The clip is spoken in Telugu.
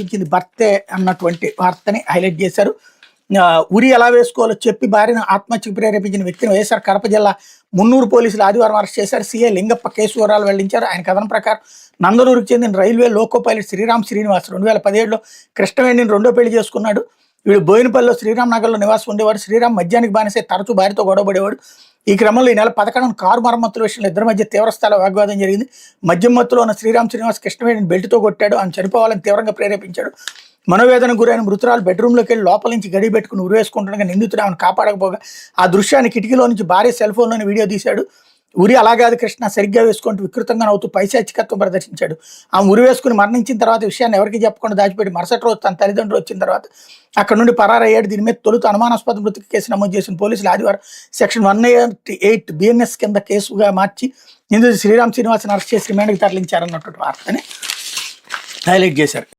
ఇచ్చింది భర్తే అన్నటువంటి వార్తని హైలైట్ చేశారు. ఉరి ఎలా వేసుకోవాలో చెప్పి భార్యను ఆత్మహత్యకు ప్రేరేపించిన వ్యక్తిని వైఎస్ఆర్ కడప జిల్లా మున్నూరు పోలీసులు ఆదివారం అరెస్ట్ చేశారు. సీఐ లింగప్ప కేసు వివరాలు వెల్లడించారు. ఆయన కథనం ప్రకారం నందనూరుకు చెందిన railway loco pilot Sriram Srinivas 2017లో కృష్ణవేణిని రెండో పెళ్లి చేసుకున్నాడు. వీడు బోయినపల్లిలో శ్రీరామ్ నగర్లో నివాసం ఉండేవాడు. శ్రీరామ్ మద్యానికి బానిసే తరచూ భార్యతో గొడవపడేవాడు. ఈ క్రమంలో ఈ నెల 11 కారు మరమ్మతుల విషయంలో ఇద్దరి మధ్య తీవ్రస్థాయిలో వాగ్వాదం జరిగింది. మద్యం మత్తులో ఉన్న శ్రీరామ్ శ్రీనివాస్ కృష్ణవేణిని బెల్ట్తో కొట్టాడు. ఆమె చనిపోవాలని తీవ్రంగా ప్రేరేపించాడు. మనోవేదన గురైన మృతురాలు బెడ్రూమ్లోకి వెళ్ళి లోపల నుంచి గడి పెట్టుకుని ఉరివేసుకుంటుండగా నిందితుడు ఆమెను కాపాడకపోగా ఆ దృశ్యాన్ని కిటికీలో నుంచి భార్య సెల్ ఫోన్లోని వీడియో తీశాడు. ఉరి అలాగాది కృష్ణ సరిగ్గా వేసుకుంటూ వికృతంగా నవ్వుతూ పైశాచికత్వం ప్రదర్శించాడు. ఆమె ఉరి వేసుకుని మరణించిన తర్వాత విషయాన్ని ఎవరికి చెప్పకుండా దాచిపెట్టి మరుసటి రోజు తన తల్లిదండ్రులు వచ్చిన తర్వాత అక్కడ నుండి పరారయ్యాడు. దీని మీద తొలుత అనుమానాస్పద మృతికి కేసు నమోదు చేసిన పోలీసులు ఆదివారం సెక్షన్ 188 BNS కింద కేసుగా మార్చి నిందితుడు శ్రీరామ్ శ్రీనివాసన్ అరెస్ట్ చేసి రిమాండ్కి తరలించారన్నటువంటి వార్తని హైలైట్ చేశారు.